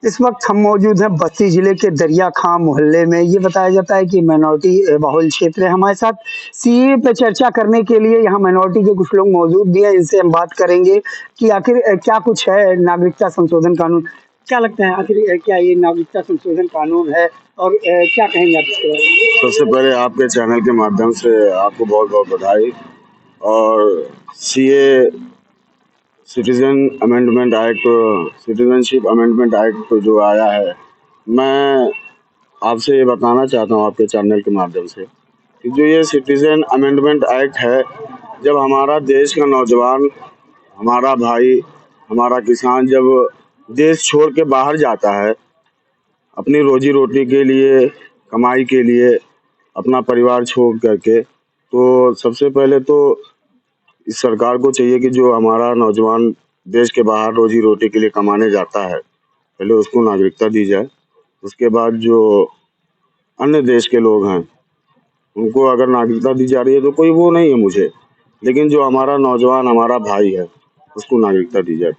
इस वक्त हम मौजूद हैं बस्ती जिले के दरिया खां मोहल्ले में। ये बताया जाता है कि माइनॉरिटी बहुल क्षेत्र है। हमारे साथ सीएए पे चर्चा करने के लिए यहाँ माइनॉरिटी के कुछ लोग मौजूद भी हैं। इनसे हम बात करेंगे कि आखिर क्या कुछ है नागरिकता संशोधन कानून। क्या लगता है आखिर क्या ये नागरिकता संशोधन कानून है और क्या कहेंगे आप इसके बारे में? सबसे पहले आपके चैनल के माध्यम से आपको बहुत बहुत बधाई। और सीए सिटीजनशिप अमेंडमेंट एक्ट जो आया है, मैं आपसे ये बताना चाहता हूँ आपके चैनल के माध्यम से कि जो ये सिटीजन अमेंडमेंट एक्ट है, जब हमारा देश का नौजवान, हमारा भाई, हमारा किसान जब देश छोड़ के बाहर जाता है अपनी रोजी रोटी के लिए, कमाई के लिए, अपना परिवार छोड़ करके, तो सबसे पहले तो इस सरकार को चाहिए कि जो हमारा नौजवान देश के बाहर रोजी रोटी के लिए कमाने जाता है, पहले उसको नागरिकता दी जाए। उसके बाद जो अन्य देश के लोग हैं उनको अगर नागरिकता दी जा रही है तो कोई वो नहीं है मुझे, लेकिन जो हमारा नौजवान, हमारा भाई है, उसको नागरिकता दी जाए।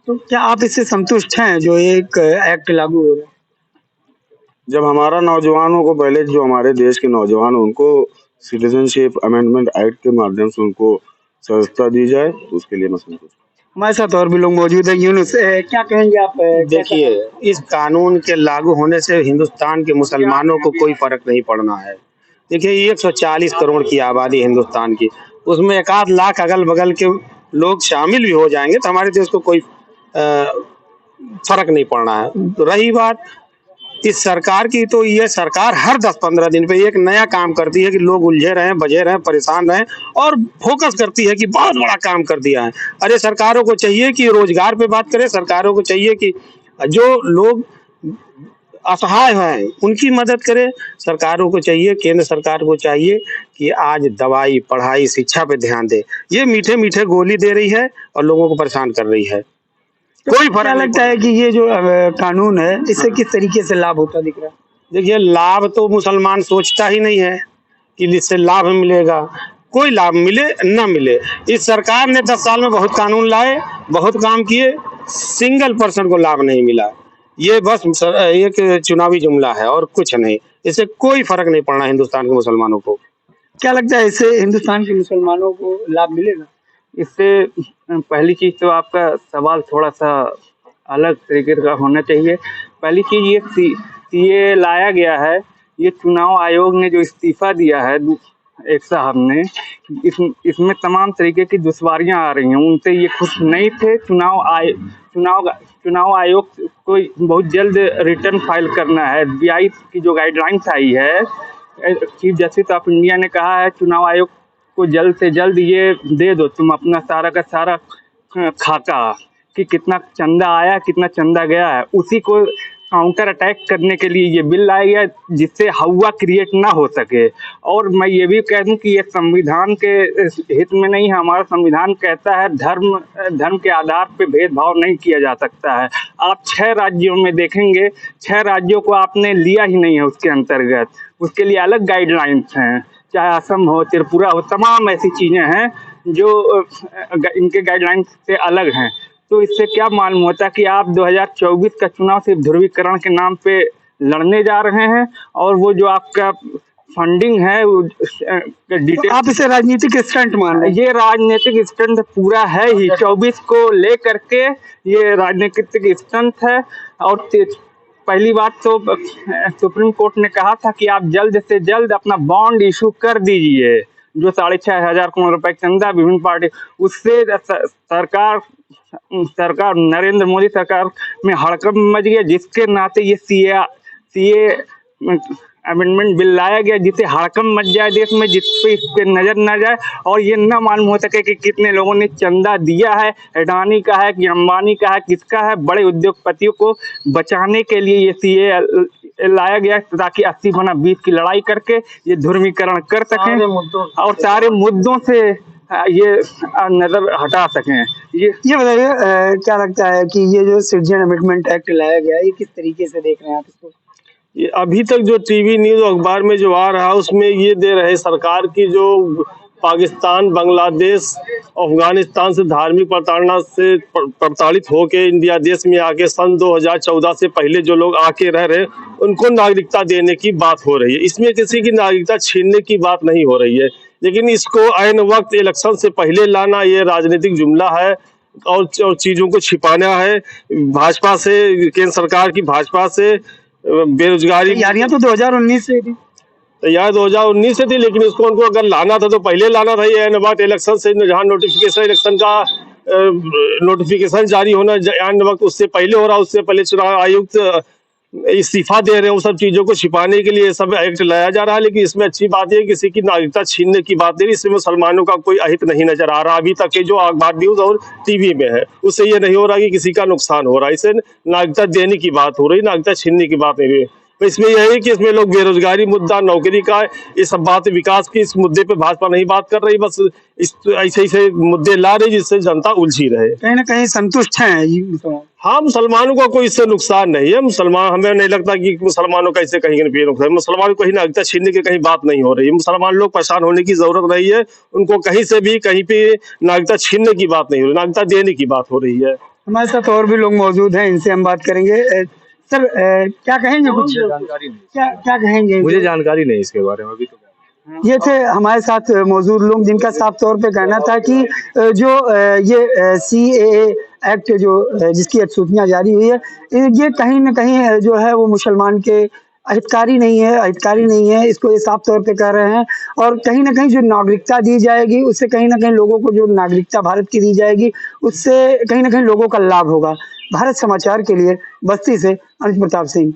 तो क्या आप इससे संतुष्ट हैं जो एक एक्ट लागू हो रहा है? जब हमारा नौजवानों को, पहले जो हमारे देश के नौजवान, उनको सिटीजनशिप अमेंडमेंट एक्ट के माध्यम से उनको सदस्यता दी जाए, तो उसके लिए मैं संतुष्ट। हमारे साथ और भी लोग मौजूद हैं। यूनुस, क्या कहेंगे आप? देखिए, इस कानून के लागू होने से हिंदुस्तान के मुसलमानों को कोई फर्क नहीं पड़ना है। देखिए, 140 करोड़ की आबादी हिंदुस्तान की, उसमें 1 लाख अगल बगल के लोग शामिल भी हो जाएंगे तो हमारे देश को कोई फर्क नहीं पड़ना है। रही बात इस सरकार की, तो ये सरकार हर 10-15 दिन पे एक नया काम करती है कि लोग उलझे रहें, बझे रहें, परेशान रहें, और फोकस करती है कि बहुत बड़ा काम कर दिया है। अरे सरकारों को चाहिए कि रोजगार पे बात करें, सरकारों को चाहिए कि जो लोग असहाय हैं उनकी मदद करे। सरकारों को चाहिए, केंद्र सरकार को चाहिए कि आज दवाई, पढ़ाई, शिक्षा पे ध्यान दे। ये मीठे मीठे गोली दे रही है और लोगों को परेशान कर रही है। कोई क्या फर्क लगता है कि ये जो कानून है इससे किस तरीके से लाभ होता दिख रहा है? देखिए, लाभ तो मुसलमान सोचता ही नहीं है कि इससे लाभ मिलेगा। कोई लाभ मिले ना मिले, इस सरकार ने 10 साल में बहुत कानून लाए, बहुत काम किए, सिंगल पर्सन को लाभ नहीं मिला। ये बस एक चुनावी जुमला है और कुछ नहीं। इससे कोई फर्क नहीं पड़ना हिंदुस्तान के मुसलमानों को। क्या लगता है इससे हिंदुस्तान के मुसलमानों को लाभ मिलेगा? इससे पहली चीज तो आपका सवाल थोड़ा सा अलग तरीके का होना चाहिए। पहली चीज, ये सीए लाया गया है, ये चुनाव आयोग ने जो इस्तीफा दिया है एक साहब ने, इसमें तमाम तरीके की दुश्वारियां आ रही हैं। उनसे ये खुश नहीं थे। चुनाव आयोग को बहुत जल्द रिटर्न फाइल करना है। FBI की जो गाइडलाइंस आई है, चीफ जस्टिस ऑफ इंडिया ने कहा है चुनाव आयोग को जल्द से जल्द ये दे दो तुम अपना सारा का सारा खाका, कि कितना चंदा आया, कितना चंदा गया है। उसी को काउंटर अटैक करने के लिए ये बिल लाया गया, जिससे हवा क्रिएट ना हो सके। और मैं ये भी कह दूं कि ये संविधान के हित में नहीं है। हमारा संविधान कहता है धर्म के आधार पे भेदभाव नहीं किया जा सकता है। आप 6 राज्यों में देखेंगे, 6 राज्यों को आपने लिया ही नहीं है उसके अंतर्गत। उसके लिए अलग गाइडलाइंस हैं, चाहे असम हो, त्रिपुरा हो, तमाम ऐसी चीज़ें हैं जो इनके गाइडलाइंस से अलग हैं। तो इससे क्या मालूम होता है कि आप 2024 का चुनाव सिर्फ ध्रुवीकरण के नाम पे लड़ने जा रहे हैं, और वो जो आपका फंडिंग है तो आप इसे राजनीतिक स्टंट मान रहे हैं? ये राजनीतिक स्टंट पूरा है ही। 24 को लेकर के ये राजनीतिक स्टंट है। और पहली बात तो सुप्रीम कोर्ट ने कहा था कि आप जल्द से जल्द अपना बॉन्ड इशू कर दीजिए, जो 6,500 करोड़ रुपए चंदा विभिन्न पार्टी, उससे सरकार नरेंद्र मोदी सरकार में हड़कंप मच गया, जिसके नाते ये सीए अमेंडमेंट बिल लाया गया, जिससे हड़कंप मच जाए देश में, जिसपे इस पे नजर न जाए और ये न मालूम हो सके कि कितने लोगों ने चंदा दिया है, अडानी का है कि अंबानी का है, किसका है। बड़े उद्योगपतियों को बचाने के लिए ये सीए लाया गया, ताकि 80-20 की लड़ाई करके ये ध्रुवीकरण कर सकें और सारे मुद्दों से ये नजर हटा सकें। ये बताइए, क्या लगता है कि ये जो सिटीजन अमेंडमेंट एक्ट लाया गया, ये किस तरीके से देख रहे हैं आप इसको? ये अभी तक जो टीवी न्यूज अखबार में जो आ रहा है उसमें ये दे रहे सरकार की जो पाकिस्तान, बांग्लादेश, अफगानिस्तान से धार्मिक प्रताड़ना से प्रताड़ित होके इंडिया देश में आके सन 2014 से पहले जो लोग आके रह रहे उनको नागरिकता देने की बात हो रही है। इसमें किसी की नागरिकता छीनने की बात नहीं हो रही है, लेकिन इसको ऐन वक्त इलेक्शन से पहले लाना ये राजनीतिक जुमला है और चीजों को छिपाना है। भाजपा से, केंद्र सरकार की भाजपा से बेरोजगारी तैयारियां तो 2019 से थी। तैयार 2019 से थी, लेकिन इसको उनको अगर लाना था तो पहले लाना था। ये एन वक्त इलेक्शन से जहाँ नोटिफिकेशन इलेक्शन का नोटिफिकेशन जारी होना एन वक्त उससे पहले हो रहा, उससे पहले चुनाव आयुक्त इस्तीफा दे रहे हैं। वो सब चीजों को छिपाने के लिए सब एक्ट लाया जा रहा है, लेकिन इसमें अच्छी बात है किसी की नागरिकता छीनने की बात नहीं। इसमें मुसलमानों का कोई अहित नहीं नजर आ रहा अभी तक के जो अखबार न्यूज और टीवी में है, उससे ये नहीं हो रहा कि किसी का नुकसान हो रहा है। इससे नागरिकता देने की बात हो रही, नागरिकता छीनने की बात नहीं हो रही। तो इसमें यह है कि इसमें लोग बेरोजगारी मुद्दा, नौकरी का, ये सब बात, विकास की इस मुद्दे पे भाजपा नहीं बात कर रही, बस इस ऐसे ऐसे मुद्दे ला रही जिससे जनता उलझी रहे। कहीं ना कहीं संतुष्ट हैं ये मुसलमान। हाँ, मुसलमानों का कोई इससे नुकसान नहीं है। मुसलमान, हमें नहीं लगता कि मुसलमानों का इससे कहीं भी नुकसान है। मुसलमान को कहीं नागरिकता छीनने की कहीं बात नहीं हो रही है। मुसलमान लोग परेशान होने की जरूरत नहीं है, उनको कहीं से भी कहीं पे नागरिकता छीनने की बात नहीं हो रही, नागरिकता देने की बात हो रही है। हमारे साथ और भी लोग मौजूद हैं, इनसे हम बात करेंगे। सर, क्या कहेंगे? कुछ जानकारी नहीं, क्या कहेंगे? मुझे जानकारी नहीं इसके बारे में अभी तो। ये थे हमारे साथ मौजूद लोग जिनका साफ तौर पे कहना था कि जो ये CAA एक्ट जो जिसकी अधिसूचना जारी हुई है, ये कहीं ना कहीं जो है वो मुसलमान के अहितकारी नहीं है, इसको ये साफ तौर पे कह रहे हैं। और कहीं ना कहीं जो नागरिकता दी जाएगी उससे कहीं ना कहीं लोगों को, जो नागरिकता भारत की दी जाएगी उससे कहीं ना कहीं लोगों का लाभ होगा। भारत समाचार के लिए बस्ती से अनुज प्रताप सिंह।